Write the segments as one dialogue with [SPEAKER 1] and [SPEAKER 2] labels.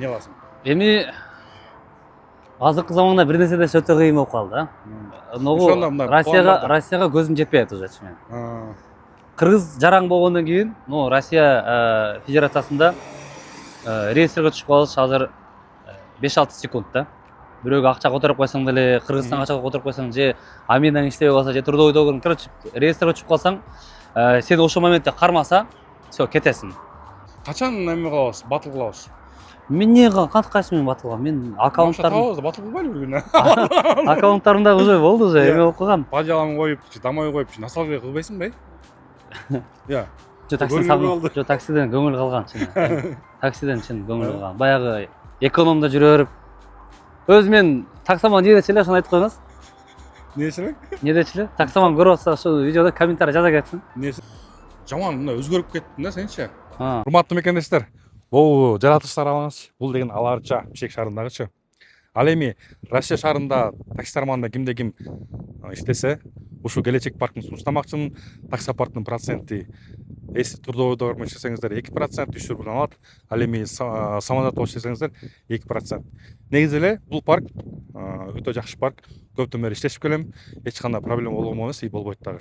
[SPEAKER 1] Не аласың?
[SPEAKER 2] Эми азыркы заманда бир нерсе десе өтө кыйын болуп калды. Россияга көзүм жетпей атат уже чын. Кыргыз жараң болгондон кийин, Россия Федерациясында рейстерге түшүп калыш азыр 5-6 секунд да. Бирөөгө акча которуп койсоң деле, Кыргызстанга акча которуп койсоң же Аминаң иштебей калса, же трудовой договорун, короче, рейстерге түшүп калсаң, сен ошол моментте кармаса, всё, кетесиң.
[SPEAKER 1] Качан эме кылабыз, батыл кылабыз?
[SPEAKER 2] Мен не кантка мен батылга? Мен аккаунттарым
[SPEAKER 1] батыл кылбайлы бир күнү.
[SPEAKER 2] аккаунттарымда уже болду, уже эме болуп калган.
[SPEAKER 1] Паджаламы коюп, домой коюп, ностальгия кылбайсыңбы? Я.
[SPEAKER 2] Жо таксиден көңүл калган чын. Таксиден чын көңүл калган. Баягы экономда жүрө берип. Өзү мен таксаман не дечи эле, ошону айтып коюңуз.
[SPEAKER 1] Не дечи?
[SPEAKER 2] Не дечи эле? Таксаман көрүп атса, ошол видеода комментарий жаза кетсин.
[SPEAKER 1] Жаман мына өзгөрүп кеттиң да сенчи?
[SPEAKER 2] Урматтуу
[SPEAKER 1] мекендештер, бул жаратылыштар алаңыз, бул деген Аларча Бишкек шаарындагычы. Ал эми Россия шаарында такси тармагында кимде ким иштесе, ушу келечек парктын сунуштамакчымын. Такси парктын проценти эс трудовой договор менен иштесеңиздер 2% үчтөр менен алат. Ал эми самолет болуп иштесеңиздер 2%. Негизи эле бул парк өтө жакшы парк. Көптөн бери иштешип келем. Эч кандай проблема болгон эмес, и болбойт дагы.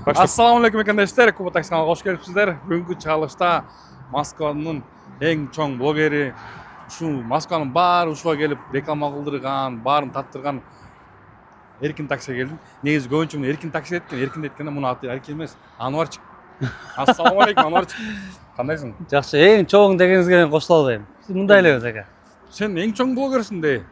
[SPEAKER 1] Ассаламу алейкум мекендештер, Куба такси каналына кош келипсиздер. Бүгүнкү чыгарылышта Москванын эң чоң блогери, ушу Москванын баары ушуга келип реклама кылдырган, баарын таттырган Эркин таксиге келдим. Негизи көбүнчө муну Эркин такси эткен, Эркин деткенде муну аты Эркин эмес, Анварчик. Ассаламу алейкум, Анварчик. Кандайсың?
[SPEAKER 2] Жакшы, эң чоң дегениңизге мен кошула албайм. Сиз мындай элебиз ака.
[SPEAKER 1] Сен эң чоң блогерсиң де.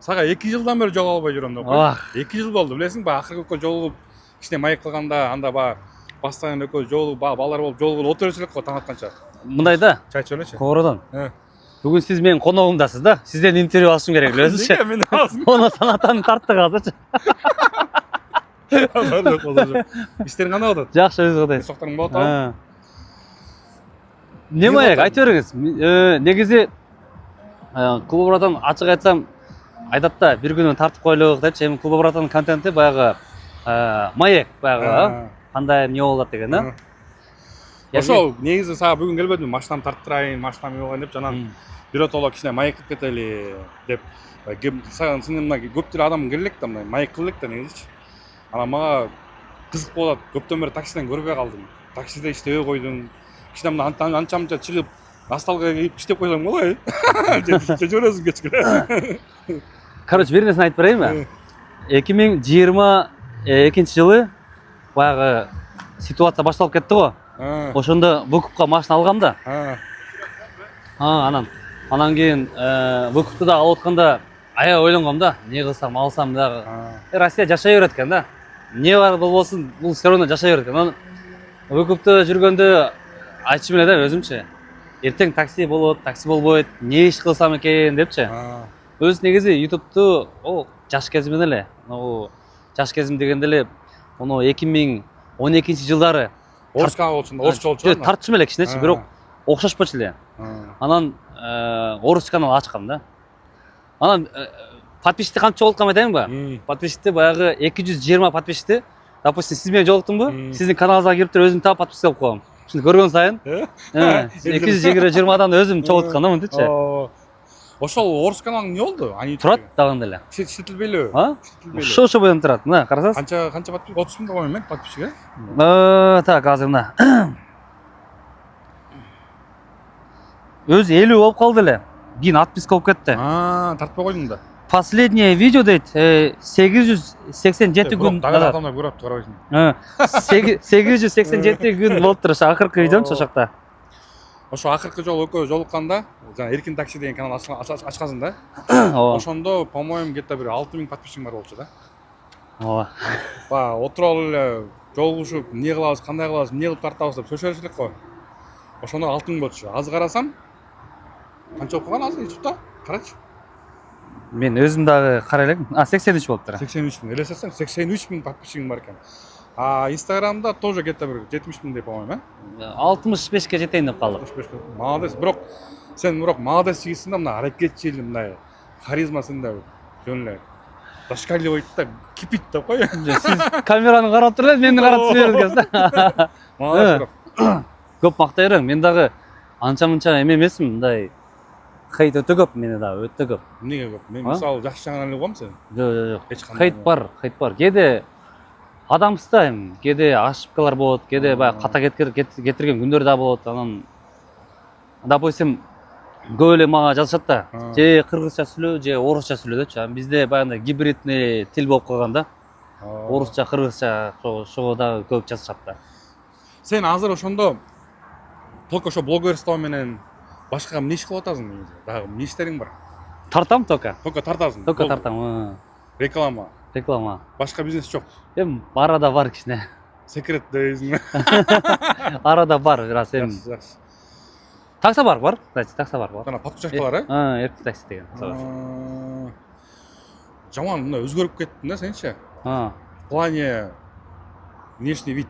[SPEAKER 1] Сага 2 жылдан бери жолуга албай жүрөм да кой. 2 жыл болду, билесиң ба? Акыркы экөө жолугуп, кичине маек кылганда, анда ба постоянно экөө жолугуп, балдар болуп, жолугуп отура элек го таң атканча.
[SPEAKER 2] Мындай да.
[SPEAKER 1] Чай чөйлөчү.
[SPEAKER 2] Кобурдан. Бүгүн сиз менин коногумдасыз да. Сизден интервью алышым керек эле өзүчү.
[SPEAKER 1] Эмне мен аласың?
[SPEAKER 2] Мону санатаны тарттык азырчы.
[SPEAKER 1] Иштериң кандай болуп атат?
[SPEAKER 2] Жакшы, өзү кандай?
[SPEAKER 1] Сокторуң болуп атабы?
[SPEAKER 2] Не маек, айтып бериңиз. Негизи Клубрадан ачык айтсам айтат да, бир күнү тартып коелук депчи. Эми Клубраданын контенти баягы маек, баягы кандай эмне болуп атат деген, да?
[SPEAKER 1] Ошол негизи сага бүгүн келбедим, машинамды тарттырайын, машинам болгон деп жанан биротоло кичине маек кылып кетели деп. Сага сен мына көп деле адам келелек да, мына маек кылелек да негизичи. Анан мага кызык болот. Көптөн бери таксиден көрбөй калдым. Таксиде иштебей койдум. Кичине мына анча-мынча чыгып, ностальгия кийип иштеп койсоң болобу? Жибересиң кечке.
[SPEAKER 2] Короче, бир нерсени айтып берейинби? 2022 жылы баягы ситуация башталып кетти го. Ошондо выкупка машина алгам да. Анан кийин выкупты да алып атканда аябай ойлонгом да, эмне кылсам, алсам дагы. Россия жашай берет экен да. Не бар болбосун, бул все равно жашай берет экен. Анан выкупта жүргөндө айтчумун эле да өзүмчү. Эртең такси болот, такси болбойт, эмне иш кылсам экен депчи. Өз негизи YouTube'ту жаш кезимден эле, жаш кезим дегенде эле 2012 жылдары
[SPEAKER 1] орус канал болчу, орусча болчу.
[SPEAKER 2] Тартчым эле кичинечи, бирок окшошпочу эле. Анан орус канал ачкам да. Анан подписчикти канча болуп атканын айтайынбы? Подписчикти баягы 220 подписчикти. Допустим, сиз менен жолуктумбу? Сиздин каналыңызга кирип туруп өзүм таап подписка кылып коем. Ушинти көргөн сайын 220-дан өзүм чогулткан да мынтичи.
[SPEAKER 1] Ошол орус канал эмне болду?
[SPEAKER 2] Турат дагында эле.
[SPEAKER 1] Иштетилбейлеби?
[SPEAKER 2] Ошо боюн турат. Мына карасаңыз.
[SPEAKER 1] Канча подписчик? 30 миң коеюн мен подписчикке.
[SPEAKER 2] Так, азыр мына. Өзү 50 болуп калды эле. Кийин отписка болуп кетти.
[SPEAKER 1] Тартпай койдуң да.
[SPEAKER 2] Последнее видео дейт 887 күн.
[SPEAKER 1] Дагы адамдар көрөп карабайсың.
[SPEAKER 2] 887 күн болуптур ошо акыркы видеомчу ошо жакта.
[SPEAKER 1] Ошо акыркы жолу экөө жолукканда, жана Эркин такси деген канал ачкансың да. Ошондо, по-моему, где-то бир 6000 подписчигиң бар болчу да. Ооба. Отуруп эле жолугушуп, эмне кылабыз, кандай кылабыз, эмне кылып тартабыз деп сөйлөшө элек го. Ошондо 6000 болчу. Азыр карасам, канча болуп калган азыр YouTube'да? Карачы.
[SPEAKER 2] Мен өзүм дагы карай элем. 83 болуптур.
[SPEAKER 1] 83 миң. Элестесең 83 миң подписчигиң бар экен. Инстаграмда тоже где-то бир 70 миң деп, по-моему,
[SPEAKER 2] 65ке жетейин деп калдым.
[SPEAKER 1] 65. Молодец. Сен молодец жигитсиң да, мына аракетчил, мындай харизма сенде жөн эле. Дашкалливайт да, кипит деп кой.
[SPEAKER 2] Сиз камераны карап туруп эле, мени каратып жибердиңиз да.
[SPEAKER 1] Молодец.
[SPEAKER 2] Көп мактай берем. Мен дагы анча-мынча эме эмесмин, мындай хейт өтө көп менде дагы, өтө көп.
[SPEAKER 1] Эмнеге көп? Мен мисалы жакшы жагын эле угам сен.
[SPEAKER 2] Жок.
[SPEAKER 1] Эч кандай.
[SPEAKER 2] Хейт бар. Кээде адамсызда эми, кээде ошибкалар болот, кээде баягы ката кетирген күндөр да болот. Анан допустим көп эле мага жазышат да. Же кыргызча сүйлө, же орусча сүйлө депчи. Бизде баягындай гибридный тил болуп калган да. Орусча, кыргызча ошого дагы көп жазышат да.
[SPEAKER 1] Сен азыр ошондо только ошо блогерство менен башка эмне иш кылып атасың негизи? Дагы эмне иштериң бар?
[SPEAKER 2] Тартам только.
[SPEAKER 1] Только тартасың.
[SPEAKER 2] Только тартам.
[SPEAKER 1] Реклама. Башка бизнес жок.
[SPEAKER 2] Эми арада бар кичине.
[SPEAKER 1] Секрет дейсиңби?
[SPEAKER 2] Арада бар, бираз эми.
[SPEAKER 1] Жакшы.
[SPEAKER 2] Такса бар, кстати, такса бар.
[SPEAKER 1] Жана подпечаткалар,
[SPEAKER 2] Эркек такси деген.
[SPEAKER 1] Жаман мына өзгөрүп кеттиң да сенчи? В плане внешний вид.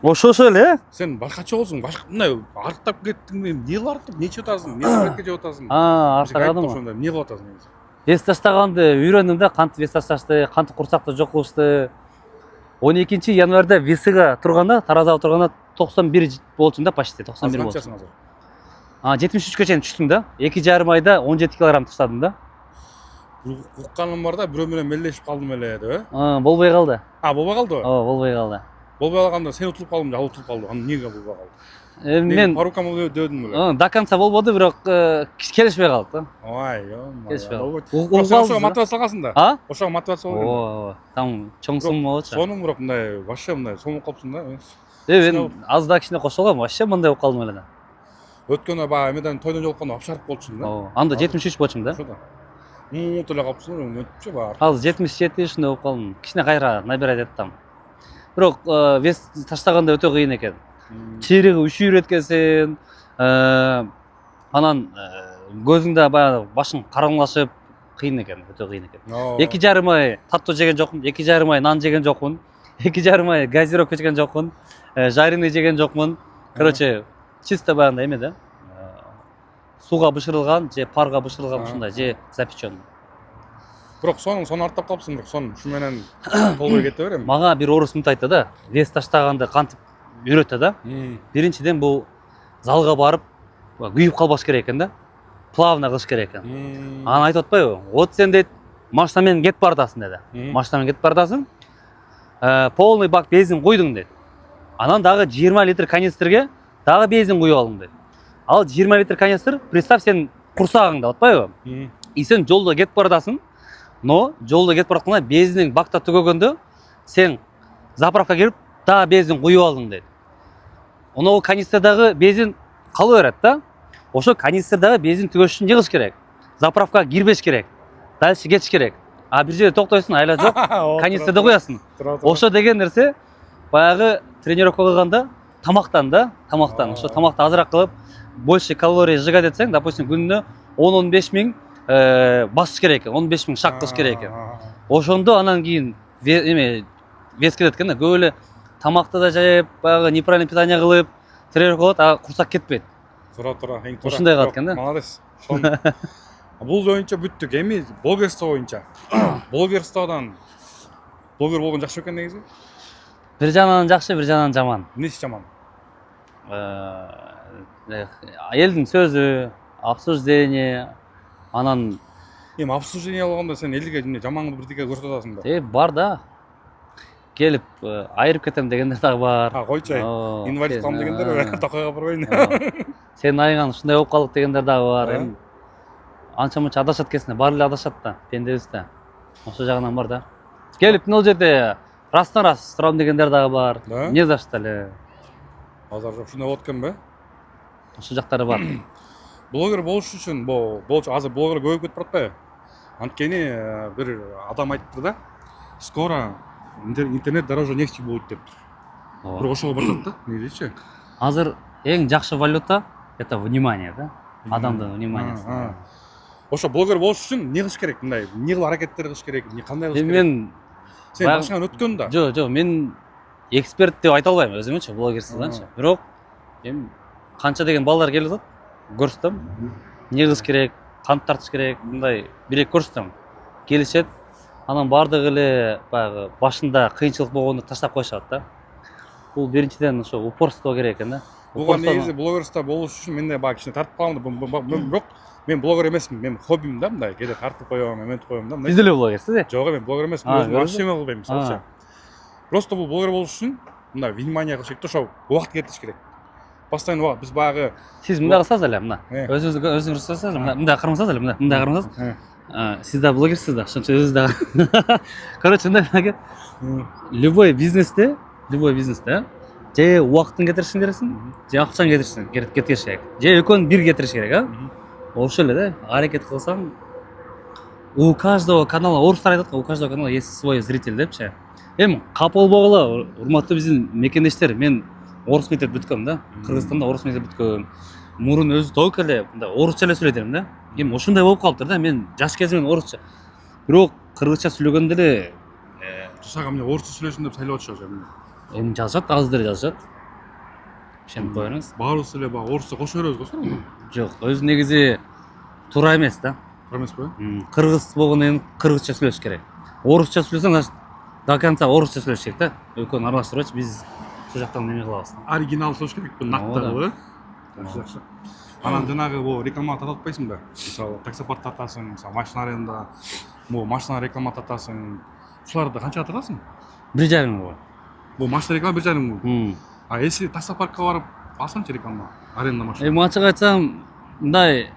[SPEAKER 2] Ошо эле.
[SPEAKER 1] Сен башкача болсуң, башка мындай арыктап кеттиң, эмне кылып арыктап, не жеп атасың, не самолетке жеп атасың?
[SPEAKER 2] Артагадым.
[SPEAKER 1] Ошондой эмне кылып атасың негизи?
[SPEAKER 2] Вес таштаганды үйрөндүм да, кантип вес ташташты, кантип курсакты жок кылышты. 12 январда весига турганда, таразага турганда 91 болчумун да, почти 91 болчу.
[SPEAKER 1] Канчасың азыр?
[SPEAKER 2] 73 чейин түштүм да. 2,5 айда 17 килограмм таштадым да.
[SPEAKER 1] Укканым бар да, бирөө менен мелдешип калдым эле деп,
[SPEAKER 2] Болбой калды.
[SPEAKER 1] Болбой калдыбы?
[SPEAKER 2] Болбой калды.
[SPEAKER 1] Болбой калганда сен утулуп калдың, ал утулуп калды. Аны эмнеге болбой калды?
[SPEAKER 2] Мен
[SPEAKER 1] по рукам дедим беле.
[SPEAKER 2] До конца болбоду, бирок келишпей калды да.
[SPEAKER 1] Ой,
[SPEAKER 2] Келишпей калды.
[SPEAKER 1] Ошого мотивация алгансың да? Ошого мотивация
[SPEAKER 2] алгам. Там чоң сум болчу.
[SPEAKER 1] Сонун бирок мындай вообще мындай сомуп калыпсың да.
[SPEAKER 2] Мен аз да кичине кошулгам, вообще мындай болуп калдым эле да.
[SPEAKER 1] Өткөндө баягы эмеден тойдон жолукканда апшарып болчусуң да.
[SPEAKER 2] Анда 73 болчумун да.
[SPEAKER 1] Ошо да. Муут эле калыпсың, өтүпчү баары.
[SPEAKER 2] Азыр 77 ушундай болуп калдым. Кичине кайра набирать эттим. Бирок вес таштаганда өтө кыйын экен. Чириги үшүрөт экенсиң. Анан көзүңдө баягы башың караңгылашып кыйын экен, өтө кыйын экен. 2,5 ай татто жеген жокмун, 2,5 ай нан жеген жокмун, 2,5 ай газировка жеген жокмун, жареный жеген жокмун. Короче, чисто баягындай эме да. Суга бышырылган, же парга бышырылган ушундай, же запеченный.
[SPEAKER 1] Бирок сону артап калыпсың, бирок сон ушу менен толбой кете берем.
[SPEAKER 2] Мага бир орус мынтип айтты да, вес таштаганды кантип үйрөттү да. Биринчиден бул залга барып күйүп калбаш керек экен да. Плавно кылыш керек экен. Анан айтып атпайбы? Вот сен дейт, машина менен кетип баратасың деди. Машина менен кетип баратасың. Полный бак бензин куйдуң дейт. Анан дагы 20 литр канистрге дагы бензин куюп алдың дейт. Ал 20 литр канистр, представь сен курсагыңда, атпайбы? И сен жолдо кетип баратасың. Но жолдо кетип баратканда бензиниң бакта түгөгөндө сен заправка кирип дагы бензин куюп алдың дейт. Ол канистрдагы бензин кала берет да. Ошо канистрдагы бензин түгөш үчүн жыгыш керек. Заправка кирбеш керек. Дальше кетиш керек. Бир жерде токтойсуң, айла жок, канистрде куясың. Ошо деген нерсе баягы тренировка кылганда тамактан, ошо тамакты азыраак кылып, больше калорий сжигать этсең, допустим, күнүнө 10-15 миң басыш керек экен, 15 миң шаг кылыш керек экен. Ошондо анан кийин вес келет экен да, көп эле тамакты да жайып, баягы неправильный питание кылып, тренировка кылат, курсак кетпейт.
[SPEAKER 1] Туура, эң туура.
[SPEAKER 2] Ушундай кылат экен да.
[SPEAKER 1] Молодец. Бул боюнча бүттүк. Эми блогерство боюнча. Блогерстводон блогер болгон жакшы экен негизи.
[SPEAKER 2] Бир жагынан жакшы, бир жагынан жаман.
[SPEAKER 1] Эмнеси жаман?
[SPEAKER 2] Элдин сөзү, обсуждение, анан
[SPEAKER 1] Эми обсуждение болгондо сен элге жаман бирдеке көрсөтүп атасың да.
[SPEAKER 2] Бар да. Келип айырып кетем дегендер дагы бар.
[SPEAKER 1] Койчу. Инвалид калам дегендер, токойго барбайын.
[SPEAKER 2] Сенин айыган ушундай болуп калдык дегендер дагы бар. Эми анча-мунча адашат экенсиң, баары эле адашат да, пендебиз да. Ошол жагынан бар да. Келип мына жерде растан-раз турам дегендер дагы бар. Не за что эле.
[SPEAKER 1] Азыр ушундай болот экенби?
[SPEAKER 2] Ошол жактары бар.
[SPEAKER 1] Блогер болуш үчүн азыр блогер көбөйүп кетип баратпайбы? Анткени бир адам айтты да, скоро интернет дороже нефти будет деп. Бирок ошого барат да, негизичи.
[SPEAKER 2] Азыр эң жакшы валюта это внимание да. Адамдын вниманиясы.
[SPEAKER 1] Ошо блогер болуш үчүн эмне кылыш керек? Мындай эмне кылып аракеттер кылыш керек? Кандай кылыш керек?
[SPEAKER 2] Мен
[SPEAKER 1] сен башкадан өткөн да.
[SPEAKER 2] Жок, мен эксперт деп айта албайм өзүмчү, блогерсызданчы. Бирок эми канча деген балдар келип атат, көрсөтөм. Эмне кылыш керек, кантип тартыш керек, мындай бирек көрсөтөм. Келишет. Анан бардыгы эле баягы башында кыйынчылык болгондо таштап коюшат да. Бул биринчиден ошо упорство керек экен да.
[SPEAKER 1] буга негизи блогерста болуш үчүн менде баягы кичине тартып каламын да, бирок мен блогер эмесмин, мен хоббим да, мындай кээде тартып коём, эментип коём да.
[SPEAKER 2] Сиз деле блогерсиз э?
[SPEAKER 1] Жок, мен блогер эмесмин, өзүм вообще эме кылбайм мисалычы. Просто бул блогер болуш үчүн мындай внимание кылыш керек да, ошо убакыт кетириш керек. Постоянно убакыт, биз баягы
[SPEAKER 2] Сиз мындай кылсаңыз эле, мына. Өзүңүз кылсаңыз, мындай кармасаңыз эле, мындай кармасаңыз. Сиз да блогерсиз да, ошончо өзүңүз да. Короче, мындай эке. Любой бизнесте, же убакытын кетиришиң керексиң, же акчаны кетириш керек. Же экөөнү бир кетириш керек, а? Ошол эле да, аракет кылсаң, у каждого канала, орустар айтат го, у каждого канала есть свой зритель депчи. Эми капа болбогула, урматтуу биздин мекендештер, мен орус мектеп бүткөм да, Кыргызстанда орус мектеп бүткөм. Мурун өзү только эле мындай орусча эле сүйлөйт элем да. Эми ошондой болуп калыптыр да, мен жаш кезимден орусча. Бирок кыргызча сүйлөгөндө эле
[SPEAKER 1] жашага эмне орусча сүйлөшүн деп шайлап атышат эми.
[SPEAKER 2] эми жазышат, азыр деле жазышат. Ишенип коюңуз.
[SPEAKER 1] Баарыбыз эле баягы орусча кошо беребиз го.
[SPEAKER 2] Жок, өзү негизи туура эмес да.
[SPEAKER 1] Туура эмеспи?
[SPEAKER 2] Кыргыз болгондон кийин кыргызча сүйлөш керек. Орусча сүйлөсөң, значит до конца орусча сүйлөш керек да. Экөөнү аралаштырып, биз ошол жактан неме кылабыз.
[SPEAKER 1] Оригинал сүйлөш керекпи, нактылуу, э? Жакшы. Анан жанагы бул реклама тартып атпайсыңбы? Мисалы, таксопарк тартасың, мисалы, машина аренда, бул машина реклама тартасың. Ушуларды канчага тартасың?
[SPEAKER 2] 1,5 миң.
[SPEAKER 1] Бул машина реклама 1,5 миң. А если таксопаркка барып алсаңчы реклама, аренда машина?
[SPEAKER 2] Эми ачык айтсам, мындай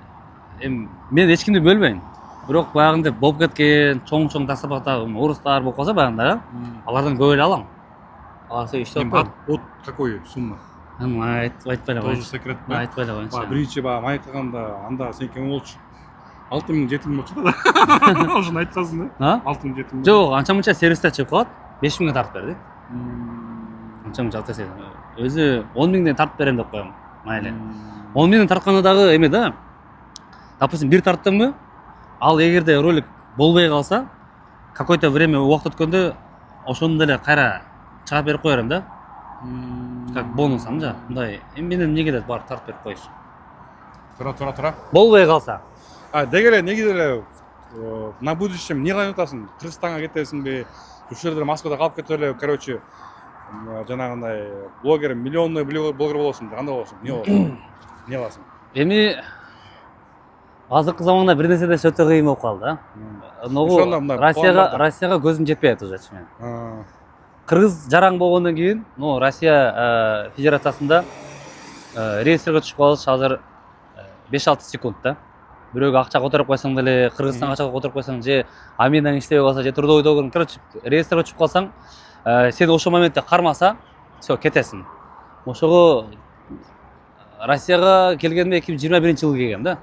[SPEAKER 2] мен эч кимди бөлбөйм. Бирок баягындай болуп кеткен чоң таксопаркта орустар болуп калса баягындай, алардан көп эле алам. Алар сен иштеп атпайбы?
[SPEAKER 1] От какой сумма?
[SPEAKER 2] Айтпай эле
[SPEAKER 1] Тоже
[SPEAKER 2] коеюн.
[SPEAKER 1] секрет.
[SPEAKER 2] Айтпай эле коеюнчу.
[SPEAKER 1] Биринчи баягы майкаганда анда сеники эме болчу. 6 миң, 7 миң болчу да. Ошону айтасың да? 6 миң, 7 миң.
[SPEAKER 2] Жок, анча-мынча сервистер чыгып калат. 5 миңге тартып берди. Анча-мынча атасы. Өзү 10 миңден тартып берем деп коем. Майлы. 10 миңден тартканда дагы эме да. Допустим, бир тарттыңбы? Ал эгерде ролик болбой калса, какой-то время убакыт өткөндө ошону деле кайра чыгарып берип коерм да. Как бонус амжа. Мындай, эми менен эмнеге деп барып тартып берип коюш.
[SPEAKER 1] Тура.
[SPEAKER 2] Болбой калса.
[SPEAKER 1] Деги эле негизи эле на будущем эмне кылып атасың? Кыргызстанга кетесиңби? Ушул жерде Москвада калып кетип эле, короче, жанагындай блогер, миллионный блогер болосуң, кандай болосуң? Эмне болосуң? Эмне кыласың?
[SPEAKER 2] Эми азыркы заманда бир нерсе деш өтө кыйын болуп калды, а? Ногу Россияга көзүм жетпей атат уже чымен. Кыргыз жараң болгондон кийин, Россия Федерациясында реестрге түшүп калыш азыр 5-6 секунд да. Бирөөгө акча которуп койсоң деле, Кыргызстанга акча которуп койсоң, же Аминдаң иштебей калса, же трудовой договор, короче, реестрге түшүп калсаң, сени ошол моментте кармаса, всё, кетесиң. Ошого Россияга келгенде 2021-жылы келгем да.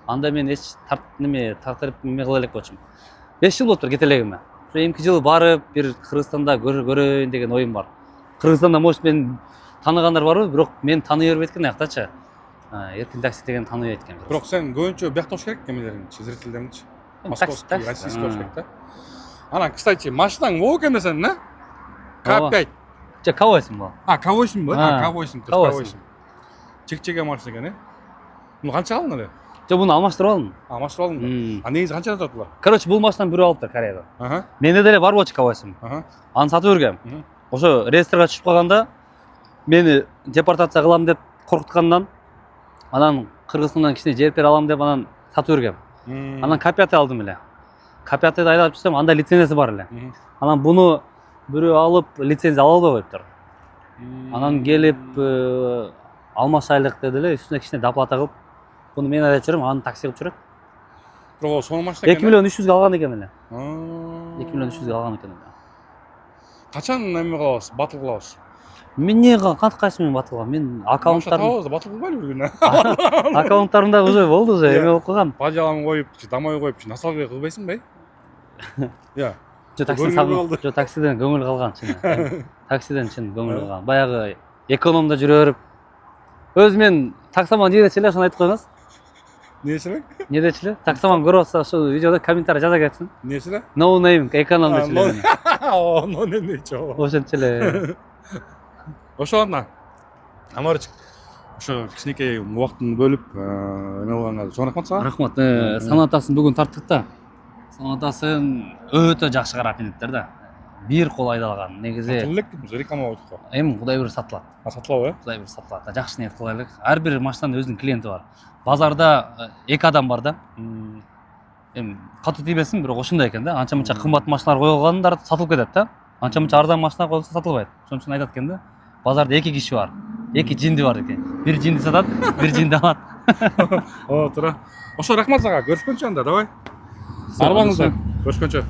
[SPEAKER 2] Анда мен эч тартырып неме кыла элек болчумун. 5 жыл болуптур кете элегиме. Ошо эмки жылы барып, бир Кыргызстанда көрөйүн деген оюм бар. Кыргызстанда может мен тааныгандар барбы, бирок мен тааный бербейт экен аяктачы. Эркин такси деген тааный экен.
[SPEAKER 1] Бирок сен көбүнчө биякта болуш керек эмелериңчи, зрительдериңчи. Московский, российский болуш керек да. Анан, кстати, машинаң болуп экен да сенин, э? К5.
[SPEAKER 2] Же К8 бул.
[SPEAKER 1] К8 бу? К8, К8. Чек-чеге машина экен, э? Муну канча алдың эле?
[SPEAKER 2] Жо, буну алмаштырып алдым.
[SPEAKER 1] Алмаштырып алдың ба? Негизи канчадан сатып алат?
[SPEAKER 2] Короче, бул машинаны бирөө алыптыр Кореядан. Менде деле бар болчу К8. Аны сатып өргөм. Ошо реестрге түшүп калганда мени депортация кылам деп коркуткандан, анан Кыргызстандан кичине жер бер алам деп анан сатып өргөм. Анан К5 алдым эле. К5-ды айдап жүрсөм, анда лицензиясы бар эле. Анан буну бирөө алып лицензия ала албай коюптур. Анан келип алмашайлык деди эле, үстүнө кичине доплата кылып, буну мен айдап жүрөм, аны такси кылып жүрөт.
[SPEAKER 1] Бирок сонун машина экен.
[SPEAKER 2] 2 миллион 300 алган экен эле. 2 миллион 300 алган экен эле.
[SPEAKER 1] Качан эме кылабыз, батыл кылабыз?
[SPEAKER 2] Мен не кайсы мен батылга? Мен аккаунттарым
[SPEAKER 1] батыл кылбайлы бир күнү.
[SPEAKER 2] аккаунттарымда уже болду, уже эме болуп калган.
[SPEAKER 1] Паджалам коюп, домой коюп, ностальгия кылбайсыңбы? Я.
[SPEAKER 2] Жо, таксиден көңүл калган чын. Таксиден чын көңүл калган. Баягы экономда жүрө берип, өзү мен таксоман дечи эле, ошону айтып коюңуз.
[SPEAKER 1] Нечи эле?
[SPEAKER 2] Не дечи эле? Таксоман көрүп атса, ошол видеодо комментарий жаза кетсин.
[SPEAKER 1] Нечи эле?
[SPEAKER 2] No name эконом дечи эле.
[SPEAKER 1] No name дечи.
[SPEAKER 2] Ошончо эле.
[SPEAKER 1] Ошондон Амарчик, ошо кичинекей убактын бөлүп эме кылганга чоң рахмат сага.
[SPEAKER 2] Рахмат. Санатасын бүгүн тарттык да. Санатасын өтө жакшы карап миниттер да. бир кол айдалган негизи.
[SPEAKER 1] Сатылып элек биз реклама койдук го.
[SPEAKER 2] Эми кудай буйруса сатылат.
[SPEAKER 1] Сатылабы, э?
[SPEAKER 2] Кудай буйруса сатылат. Жакшы ниет кылайлык. Ар бир машинанын өзүнүн клиенти бар. Базарда эки адам бар да. Эми катуу тийбесин, бирок ошондой экен да. Анча мынча кымбат машиналар коюлгандар сатылып кетет да. Анча мынча арзан машина коюлса сатылбайт. Ошон үчүн айтат экен да. Базарда эки киши бар. Эки жинди бар экен. Бир жинди сатат, бир жинди алат.
[SPEAKER 1] О, туура. Ошо рахмат сага. Көрүшкөнчө анда, давай. Арбаңызда. Көрүшкөнчө.